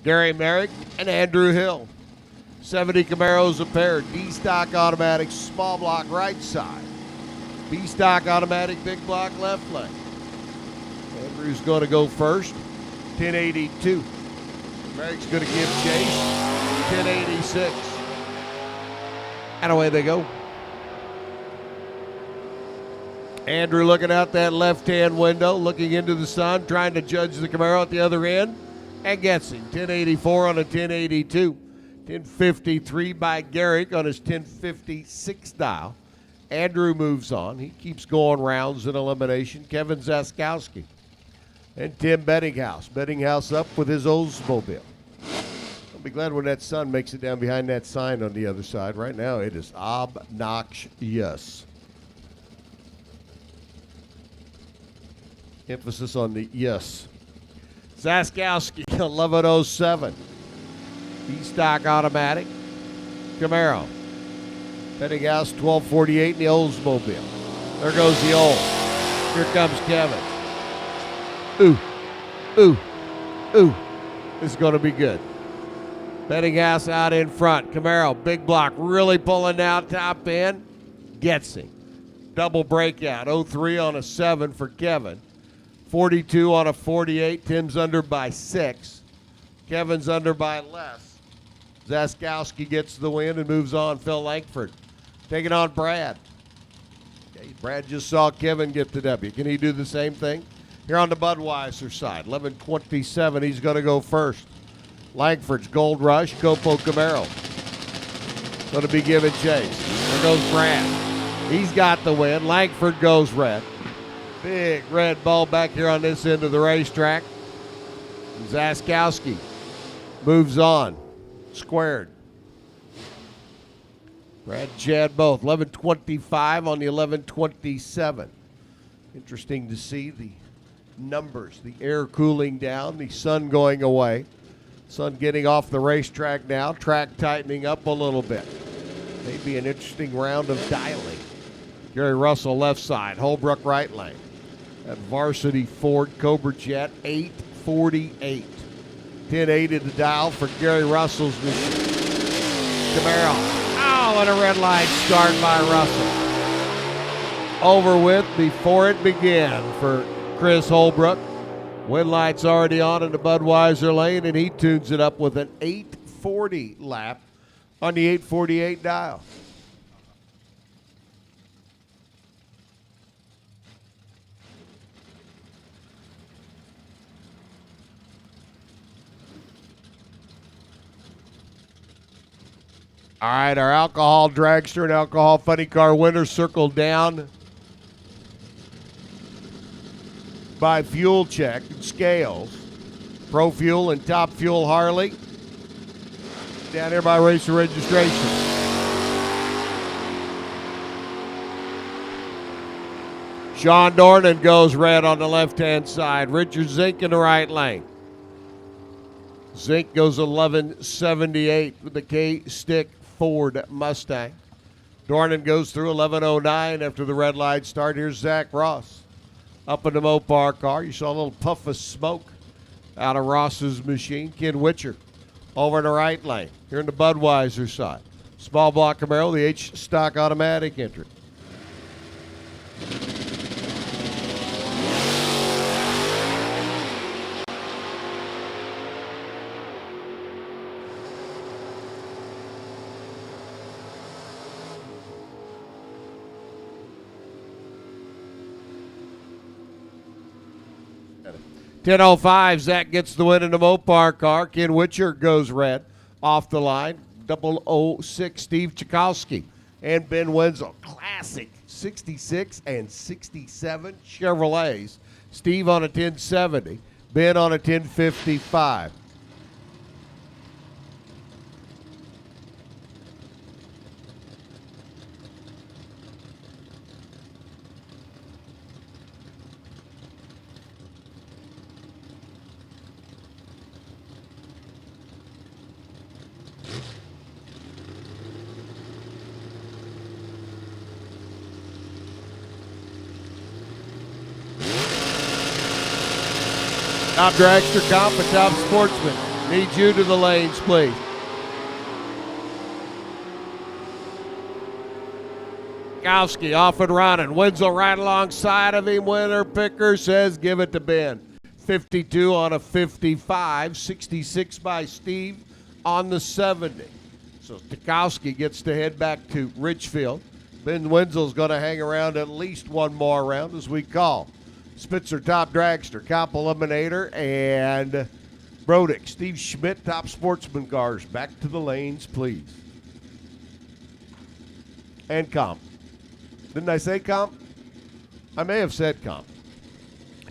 Gary Merrick, and Andrew Hill. 70 Camaros a pair. D-stock automatic, small block right side. B-stock automatic, big block left leg. Andrew's going to go first, 1082. Merrick's going to give chase, 1086. And away they go. Andrew looking out that left-hand window, looking into the sun, trying to judge the Camaro at the other end, and gets him. 1084 on a 1082. 1053 by Garrick on his 1056 dial. Andrew moves on. He keeps going rounds in elimination. Kevin Zaskowski and Tim Bettinghouse. Bettinghouse up with his Oldsmobile. I'll be glad when that sun makes it down behind that sign on the other side. Right now it is obnoxious. Emphasis on the yes. Zaskowski, 1107. B-stock automatic. Camaro. Bettinghouse, 1248 in the Oldsmobile. There goes the old. Here comes Kevin. Ooh. Ooh. Ooh. This is going to be good. Bettinghouse out in front. Camaro, big block, really pulling down top end. Gets him. Double breakout. 03 on a 7 for Kevin. 42 on a 48. Tim's under by 6. Kevin's under by less. Zaskowski gets the win and moves on. Phil Langford taking on Brad. Okay, Brad just saw Kevin get the W. Can he do the same thing? Here on the Budweiser side, 1127. He's going to go first. Langford's Gold Rush, Copo Camaro. Going to be giving chase. There goes Brad. He's got the win. Langford goes red. Big red ball back here on this end of the racetrack. Zaskowski moves on. Squared. Brad, Chad both. 1125 on the 1127. Interesting to see the numbers. The air cooling down. The sun going away. Sun getting off the racetrack now. Track tightening up a little bit. Maybe an interesting round of dialing. Gary Russell left side. Holbrook right lane. That varsity Ford Cobra Jet 848. 1080 the dial for Gary Russell's machine. Camaro. Oh, and a red light start by Russell. Over with before it began for Chris Holbrook. Wind light's already on in the Budweiser lane, and he tunes it up with an 840 lap on the 848 dial. All right, our alcohol dragster and alcohol funny car winner circled down by Fuel Check and Scales. Pro Fuel and Top Fuel Harley. Down here by Racer Registration. Sean Dornan goes red on the left-hand side. Richard Zink in the right lane. Zink goes 1178 with the K-Stick Ford Mustang. Dornan goes through 1109 after the red light start. Here's Zach Ross up in the Mopar car. You saw a little puff of smoke out of Ross's machine. Ken Witcher over in the right lane. Here in the Budweiser side. Small block Camaro, the H-stock automatic entry. .10.05, Zach gets the win in the Mopar car. Ken Witcher goes red off the line. 006, Steve Chakowski and Ben Wenzel. Classic 66 and 67 Chevrolets. Steve on a 1070, Ben on a 1055. Top Dragster Comp and Top Sportsman. Need you to the lanes, please. Gowski off and running. Wenzel right alongside of him. Winner picker says give it to Ben. 52 on a 55. 66 by Steve on the 70. So Stikowski gets to head back to Ridgefield. Ben Wenzel's going to hang around at least one more round as we call. Spitzer top dragster, Comp eliminator, and Brodick. Steve Schmidt top sportsman cars. Back to the lanes, please. And Comp. Didn't I say Comp? I may have said Comp.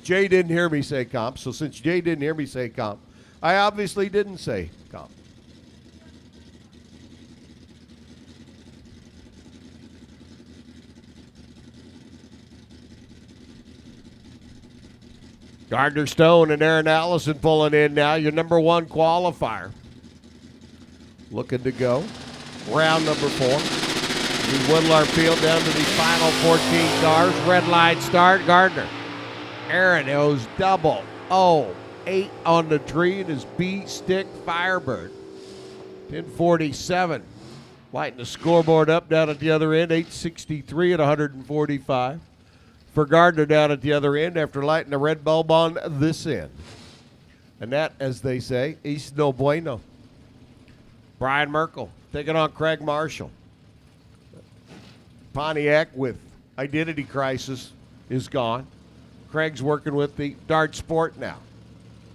Jay didn't hear me say Comp, so since Jay didn't hear me say Comp, I obviously didn't say Comp. Gardner Stone and Aaron Allison pulling in now. Your number one qualifier. Looking to go. Round number 4. We whittle our field down to the final 14 cars. Red light start. Gardner. Aaron goes double. 8 on the tree in his B stick Firebird. 10:47. Lighting the scoreboard up down at the other end. 8:63 at 145. For Gardner down at the other end after lighting the red bulb on this end. And that, as they say, is no bueno. Brian Merkel taking on Craig Marshall. Pontiac with identity crisis is gone. Craig's working with the Dart Sport now.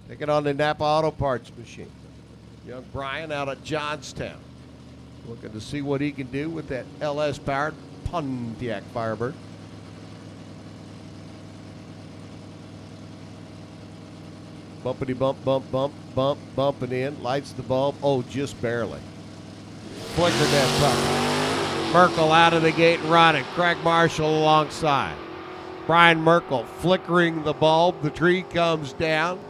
Taking on the Napa Auto Parts machine. Young Brian out of Johnstown. Looking to see what he can do with that LS-powered Pontiac Firebird. Bumpity bump, bump, bump, bump, bumping in. Lights the bulb. Just barely. Flickered that puck. Merkel out of the gate and running. Craig Marshall alongside. Brian Merkel flickering the bulb. The tree comes down.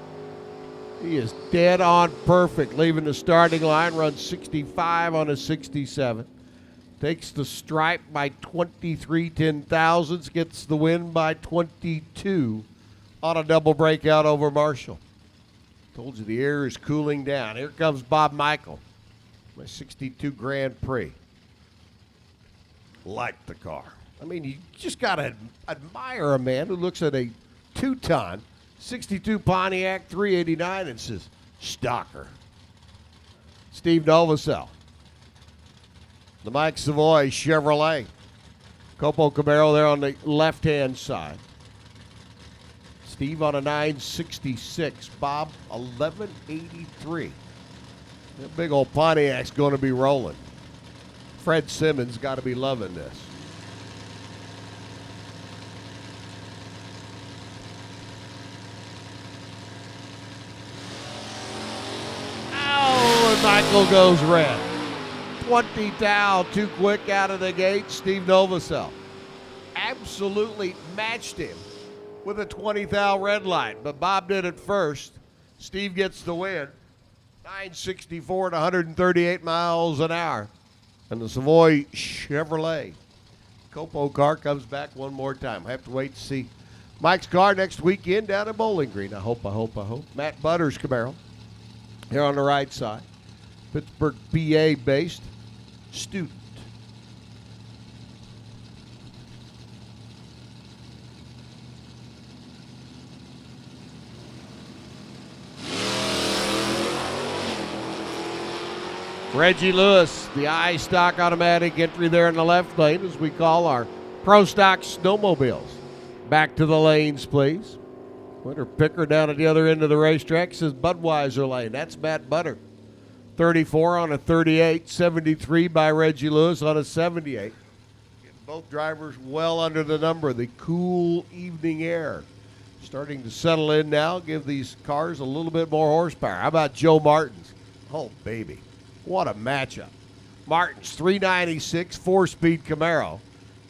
He is dead on perfect. Leaving the starting line. Runs 65 on a 67. Takes the stripe by 23 10,000ths. Gets the win by 22 on a double breakout over Marshall. Told you the air is cooling down. Here comes Bob Michael. My 62 Grand Prix. Like the car. I mean, you just got to admire a man who looks at a 2-ton 62 Pontiac 389 and says, stalker. Steve Novosel. The Mike Savoy Chevrolet. Copo Camaro there on the left-hand side. Steve on a 966. Bob, 1183. That big old Pontiac's going to be rolling. Fred Simmons got to be loving this. And Michael goes red. 20 thou, too quick out of the gate. Steve Novosel absolutely matched him with a 20 thou red light, but Bob did it first. Steve gets the win. 964 at 138 miles an hour. And the Savoy Chevrolet Copo car comes back one more time. I have to wait to see Mike's car next weekend down at Bowling Green. I hope. Matt Butters Camaro here on the right side. Pittsburgh, PA based student. Reggie Lewis, the I-Stock automatic entry there in the left lane as we call our Pro Stock snowmobiles. Back to the lanes, please. Winner picker down at the other end of the racetrack says Budweiser lane. That's Matt Butter. 34 on a 38, 73 by Reggie Lewis on a 78. Getting both drivers well under the number. The cool evening air starting to settle in now. Give these cars a little bit more horsepower. How about Joe Martin's? Oh, baby. What a matchup. Martin's 396 4-speed Camaro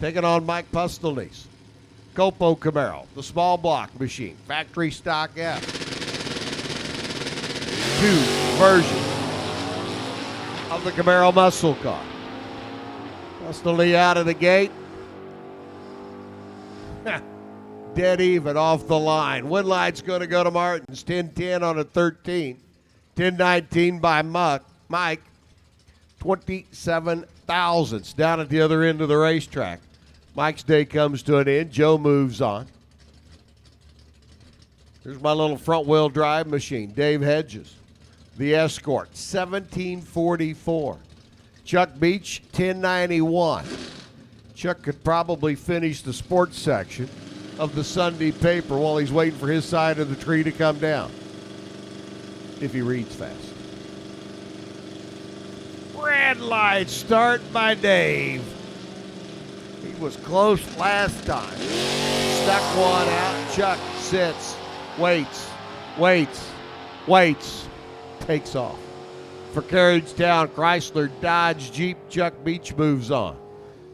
taking on Mike Pustelny's Copo Camaro, the small block machine, factory stock F. 2 versions of the Camaro muscle car. Pustelny out of the gate. Dead even off the line. Win light's going to go to Martin's. 10-10 on a 13. 10-19 by Mike. 27 thousandths down at the other end of the racetrack. Mike's day comes to an end. Joe moves on. Here's my little front-wheel drive machine. Dave Hedges. The Escort, 1744. Chuck Beach, 1091. Chuck could probably finish the sports section of the Sunday paper while he's waiting for his side of the tree to come down, if he reads fast. Red light start by Dave. He was close last time. Stuck one out. Chuck sits, waits, takes off. For Carriagetown, Chrysler, Dodge, Jeep, Chuck Beach moves on.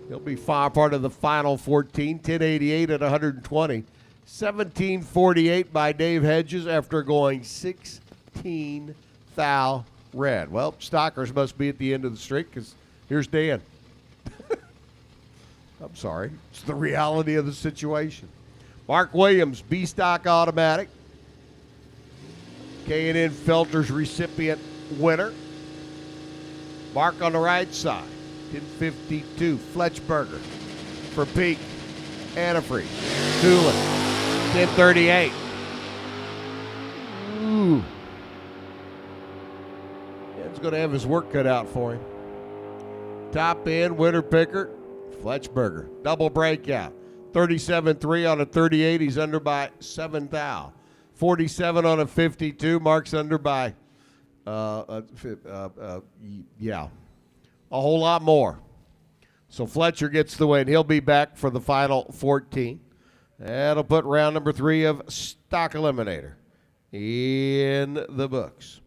He'll be far part of the final 14, 1088 at 120. 1748 by Dave Hedges after going 16 thou red. Well, Stockers must be at the end of the streak because here's Dan. I'm sorry. It's the reality of the situation. Mark Williams, B-Stock Automatic. K&N Felter's recipient winner. Mark on the right side. 1052, Fletchberger for Peak. Antifreeze. Doolin. 1038. Ooh. Ed's going to have his work cut out for him. Top end, winner picker, Fletchberger. Double breakout. 37.3 on a 38. He's under by 7 thou. 47 on a 52. Mark's under by, a whole lot more. So Fletcher gets the win. He'll be back for the final 14. That'll put round number 3 of Stock Eliminator in the books.